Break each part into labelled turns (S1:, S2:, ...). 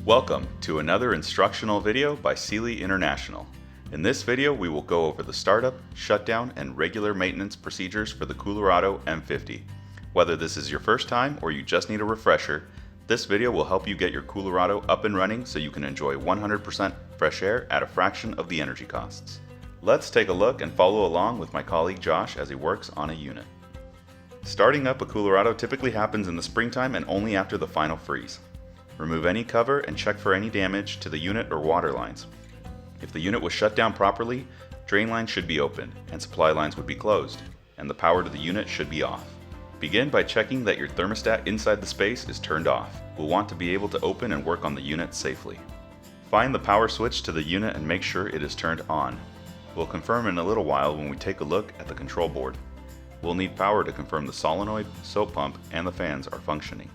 S1: Welcome to another instructional video by Sealy International. In this video we will go over the startup, shutdown, and regular maintenance procedures for the Coolerado M50. Whether this is your first time or you just need a refresher, this video will help you get your Coolerado up and running so you can enjoy 100% fresh air at a fraction of the energy costs. Let's take a look and follow along with my colleague Josh as he works on a unit. Starting up a Coolerado typically happens in the springtime and only after the final freeze. Remove any cover and check for any damage to the unit or water lines. If the unit was shut down properly, drain lines should be open and supply lines would be closed, and the power to the unit should be off. Begin by checking that your thermostat inside the space is turned off. We'll want to be able to open and work on the unit safely. Find the power switch to the unit and make sure it is turned on. We'll confirm in a little while when we take a look at the control board. We'll need power to confirm the solenoid, soap pump, and the fans are functioning.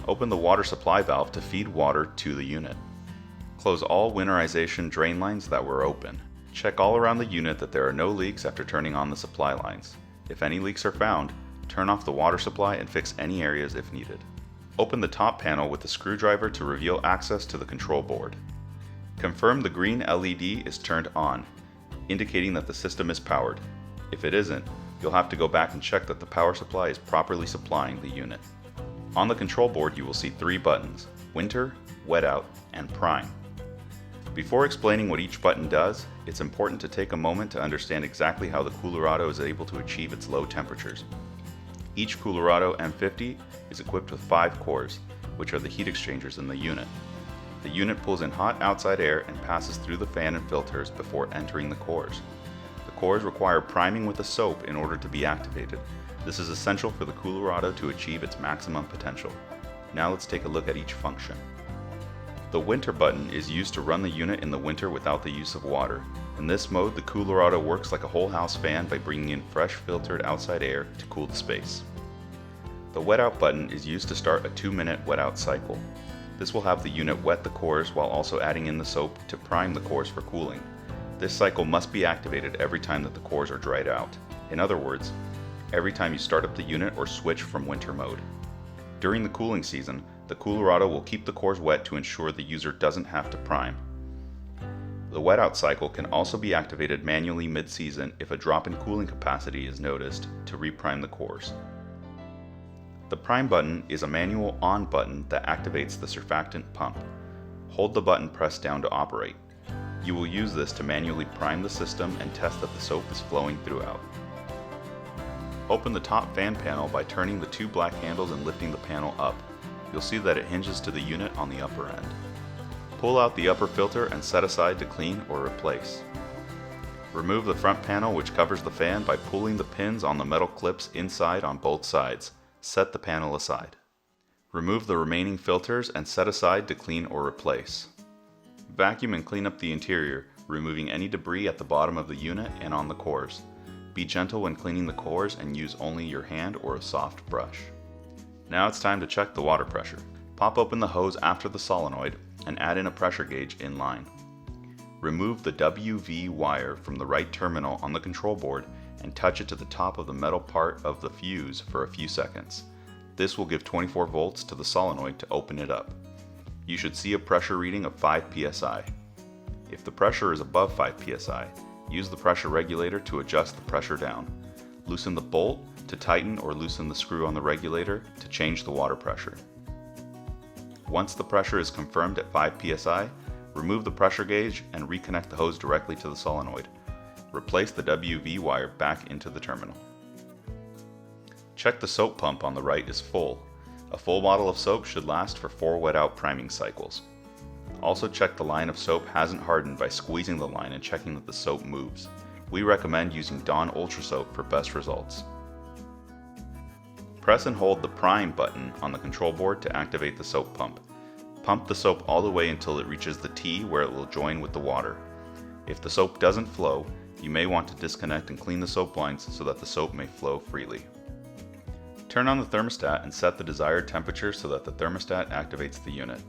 S1: Open the water supply valve to feed water to the unit. Close all winterization drain lines that were open. Check all around the unit that there are no leaks after turning on the supply lines. If any leaks are found, turn off the water supply and fix any areas if needed. Open the top panel with the screwdriver to reveal access to the control board. Confirm the green LED is turned on, indicating that the system is powered. If it isn't, you'll have to go back and check that the power supply is properly supplying the unit. On the control board you will see three buttons: Winter, Wet Out, and Prime. Before explaining what each button does, it's important to take a moment to understand exactly how the Coolerado is able to achieve its low temperatures. Each Coolerado M50 is equipped with 5 cores, which are the heat exchangers in the unit. The unit pulls in hot outside air and passes through the fan and filters before entering the cores. The cores require priming with a soap in order to be activated. This is essential for the Coolerado to achieve its maximum potential. Now let's take a look at each function. The winter button is used to run the unit in the winter without the use of water. In this mode, the Coolerado works like a whole house fan by bringing in fresh filtered outside air to cool the space. The wet out button is used to start a 2-minute wet out cycle. This will have the unit wet the cores while also adding in the soap to prime the cores for cooling. This cycle must be activated every time that the cores are dried out. In other words, every time you start up the unit or switch from winter mode. During the cooling season, the Coolerado will keep the cores wet to ensure the user doesn't have to prime. The wet out cycle can also be activated manually mid-season if a drop in cooling capacity is noticed to reprime the cores. The prime button is a manual on button that activates the surfactant pump. Hold the button pressed down to operate. You will use this to manually prime the system and test that the soap is flowing throughout. Open the top fan panel by turning the 2 black handles and lifting the panel up. You'll see that it hinges to the unit on the upper end. Pull out the upper filter and set aside to clean or replace. Remove the front panel which covers the fan by pulling the pins on the metal clips inside on both sides. Set the panel aside. Remove the remaining filters and set aside to clean or replace. Vacuum and clean up the interior, removing any debris at the bottom of the unit and on the cores. Be gentle when cleaning the cores and use only your hand or a soft brush. Now it's time to check the water pressure. Pop open the hose after the solenoid and add in a pressure gauge in line. Remove the WV wire from the right terminal on the control board and touch it to the top of the metal part of the fuse for a few seconds. This will give 24 volts to the solenoid to open it up. You should see a pressure reading of 5 psi. If the pressure is above 5 psi, use the pressure regulator to adjust the pressure down. Loosen the bolt to tighten or loosen the screw on the regulator to change the water pressure. Once the pressure is confirmed at 5 psi, remove the pressure gauge and reconnect the hose directly to the solenoid. Replace the WV wire back into the terminal. Check the soap pump on the right is full. A full bottle of soap should last for 4 wet out priming cycles. Also check the line of soap hasn't hardened by squeezing the line and checking that the soap moves. We recommend using Dawn Ultra Soap for best results. Press and hold the prime button on the control board to activate the soap pump. Pump the soap all the way until it reaches the T where it will join with the water. If the soap doesn't flow, you may want to disconnect and clean the soap lines so that the soap may flow freely. Turn on the thermostat and set the desired temperature so that the thermostat activates the unit.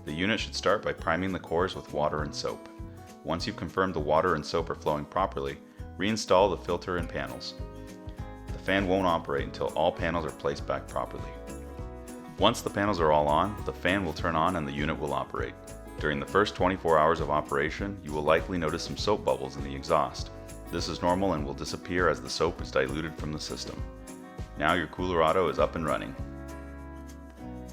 S1: The unit should start by priming the cores with water and soap. Once you've confirmed the water and soap are flowing properly, reinstall the filter and panels. The fan won't operate until all panels are placed back properly. Once the panels are all on, the fan will turn on and the unit will operate. During the first 24 hours of operation, you will likely notice some soap bubbles in the exhaust. This is normal and will disappear as the soap is diluted from the system. Now your Coolerado is up and running.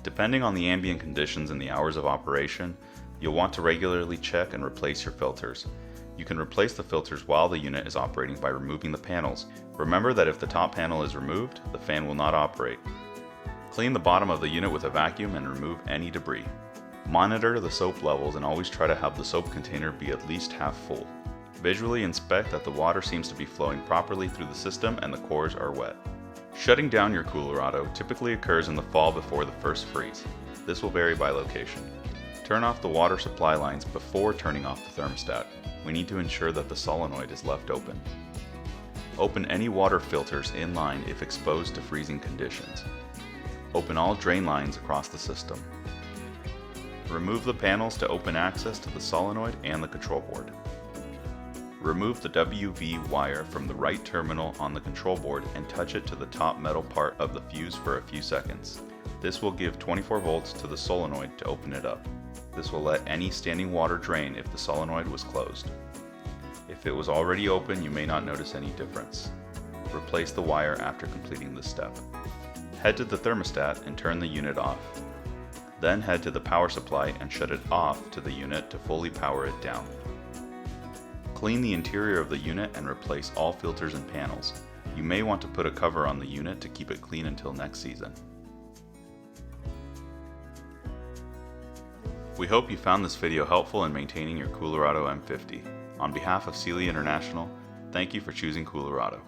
S1: Depending on the ambient conditions and the hours of operation, you'll want to regularly check and replace your filters. You can replace the filters while the unit is operating by removing the panels. Remember that if the top panel is removed, the fan will not operate. Clean the bottom of the unit with a vacuum and remove any debris. Monitor the soap levels and always try to have the soap container be at least half full. Visually inspect that the water seems to be flowing properly through the system and the cores are wet. Shutting down your Coolerado typically occurs in the fall before the first freeze. This will vary by location. Turn off the water supply lines before turning off the thermostat. We need to ensure that the solenoid is left open. Open any water filters in line if exposed to freezing conditions. Open all drain lines across the system. Remove the panels to open access to the solenoid and the control board. Remove the WV wire from the right terminal on the control board and touch it to the top metal part of the fuse for a few seconds. This will give 24 volts to the solenoid to open it up. This will let any standing water drain if the solenoid was closed. If it was already open, you may not notice any difference. Replace the wire after completing this step. Head to the thermostat and turn the unit off. Then head to the power supply and shut it off to the unit to fully power it down. Clean the interior of the unit and replace all filters and panels. You may want to put a cover on the unit to keep it clean until next season. We hope you found this video helpful in maintaining your Coolerado M50. On behalf of Sealy International, thank you for choosing Coolerado.